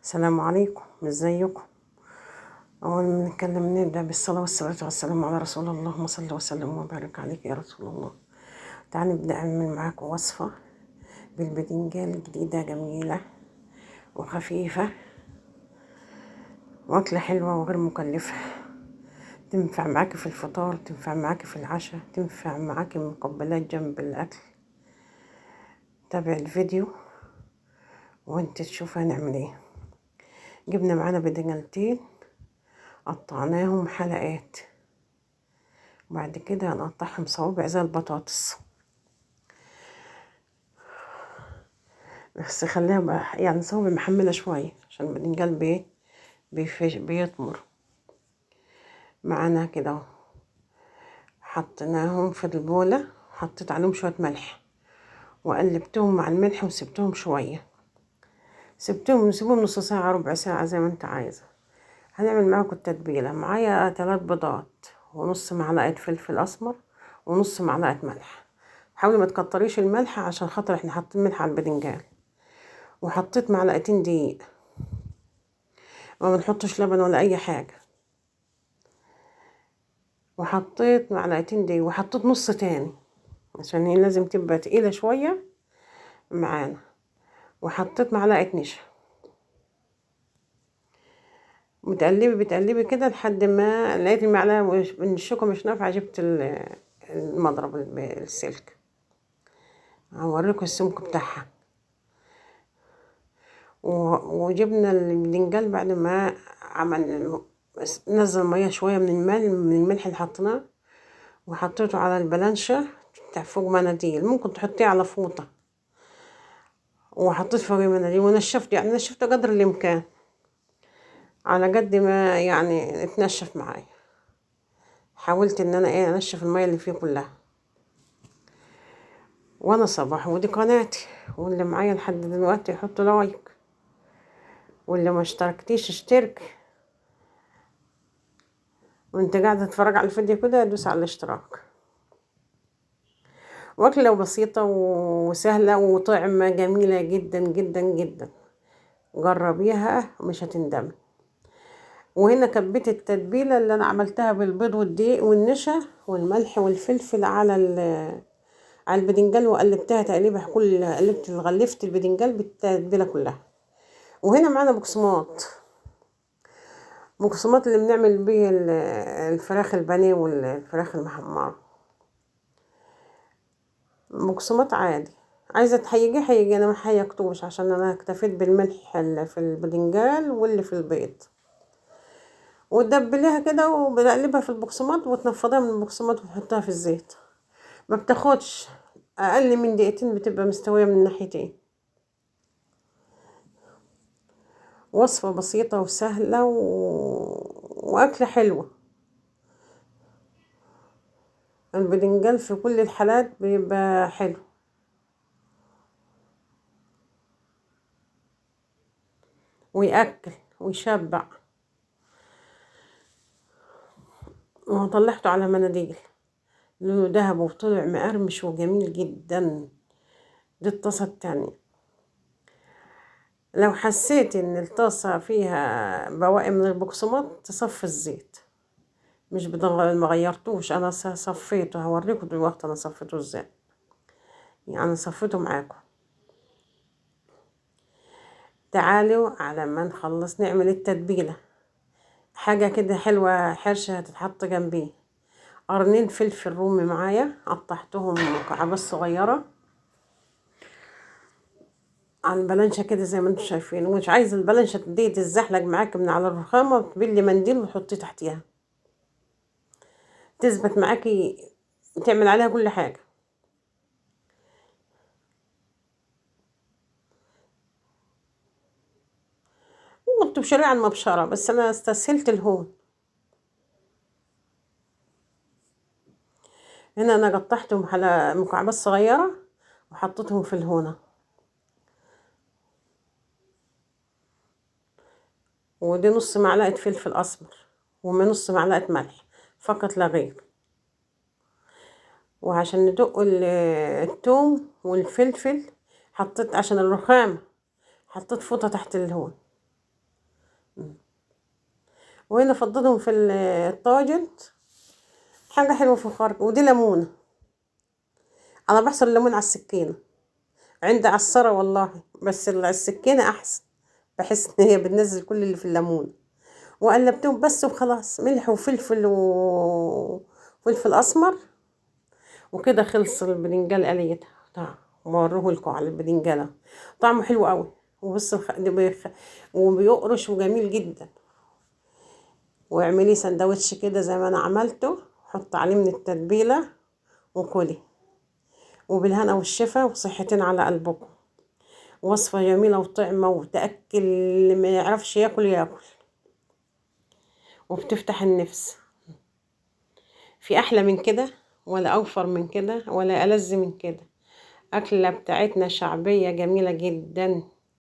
السلام عليكم، ازيكم؟ اول ما نبدا بالصلاه والصلاه والسلام على رسول الله. اللهم صل وسلم وبارك عليك يا رسول الله. تعالى نبدا اعمل معاكم وصفه بالباذنجان جديده جميله وخفيفه واكله حلوه وغير مكلفه. تنفع معاكي في الفطار، تنفع معاكي في العشاء، تنفع معاكي مقبلات جنب الاكل. تابع الفيديو وانت تشوف هنعمل ايه. جبنا معانا باذنجانتين، قطعناهم حلقات، وبعد كده هنقطعهم صوابع زي البطاطس، بس خليها بقى يعني صوابع محملة شوية عشان الباذنجان بيطمر معانا كده اهو. حطيناهم في البولة، حطيت عليهم شوية ملح وقلبتهم مع الملح وسبتهم شوية، نسيبهم نص ساعة ربع ساعة زي ما انت عايزة. هنعمل معاكم التتبيلة. معايا 3 بيضات ونص معلقة فلفل اسمر ونص معلقة ملح. حاولي ما تكتريش الملح عشان خاطر احنا حاطين ملح على الباذنجان. وحطيت معلقتين دقيق، وما بنحطش لبن ولا اي حاجة. وحطيت معلقتين دقيق وحطيت نص تاني عشان هي لازم تبقى تقيلة شوية معانا. وحطيت معلقة نشا، بتقلبي كده لحد ما لقيت المعلقة من الشوكة مش نافعة. جبت المضرب السلك، هوريكم السمك بتاعها. وجبنا الباذنجان بعد ما نزل مية شوية من الملح اللي حطيناه، وحطيته على البلانشة بتاع فوق مناديل، ممكن تحطيه على فوطة. وحطيت فوق مناديل ونشفت، يعني نشفت قدر الامكان على قد ما يعني اتنشف معايا. حاولت ان انا انشف المية اللي فيه كلها. وانا صباح، ودي قناتي، واللي معايا لحد دلوقتي يحط لايك، واللي ما اشتركتيش اشترك، وانت قاعدة تتفرج على الفيديو كده دوس على الاشتراك. واكلة بسيطة وسهلة وطعمة جميلة جدا جدا جدا. جربيها مش هتندمي. وهنا كبيت التتبيلة اللي انا عملتها بالبيض والدقيق والنشا والملح والفلفل على الباذنجان، وقلبتها تقليبه غلفت الباذنجان بالتتبيلة كلها. وهنا معانا بقسماط اللي بنعمل بيه الفراخ البانيه والفراخ المحمرة. بقسماط عادي، عايزة تحيجي انا ما حيجتوش عشان انا اكتفيت بالملح اللي في الباذنجان واللي في البيض. وتدبليها كده وبقلبها في البقسماط وتنفضيها من البقسماط وتحطها في الزيت. ما بتاخدش اقل من دقيقتين، بتبقى مستوية من الناحيتين. وصفة بسيطة وسهلة واكلة حلوة. الباذنجان في كل الحالات بيبقى حلو ويأكل ويشبع. وطلعته على مناديل لونه دهب وطلع مقرمش وجميل جدا. دي الطاسة التانية. لو حسيت ان الطاسة فيها بواقي من البقسماط تصفي الزيت. مش ما غيرتوش، انا صفيته. هوريكم دلوقتي انا صفيته ازاي، يعني صفيته معاكم. تعالوا على ما نخلص نعمل التتبيلة. حاجة كده حلوة حرشة هتتحط جنبيه. قرنين فلفل رومي معايا، قطعتهم مكعبات صغيرة على البلانشة كده زي ما انتم شايفين. ومش عايزة البلانشة دي تتزحلق معاك من على الرخامة، تبلي منديل وتحطيه تحتيها تثبت معاكي، تعمل عليها كل حاجة. كنت بشريعة المبشرة بس انا استسهلت الهون. هنا انا قطعتهم على مكعبات صغيرة وحطيتهم في الهونة. ودي نص معلقة فلفل اسمر ومن نص معلقة ملح فقط لا غير. وعشان ندق الثوم والفلفل حطيت عشان الرخام، حطيت فوطة تحت الهون وهنا فضيتهم في الطاجن. حاجة حلوة في الخرق. ودي ليمونة، انا بحصر الليمون على السكينة، عندي عصارة والله، بس السكينة احسن، بحس ان هي بتنزل كل اللي في الليمون. وقلبتهم بس وخلاص، ملح وفلفل وفلفل اسمر، وكده خلص البرنجال قليتها. وموروه لكم على البرنجالة، طعمه حلو قوي. وبص وبيقرش وجميل جدا. واعملي سندوتش كده زي ما انا عملته، حط عليه من التتبيلة وكلي، وبالهنا والشفا، وصحتين على قلبكم. وصفة جميلة وطعمة، وتأكل اللي ما يعرفش ياكل ياكل، وبتفتح النفس. في أحلى من كده ولا أوفر من كده ولا ألذ من كده. أكلة بتاعتنا شعبية جميلة جدا.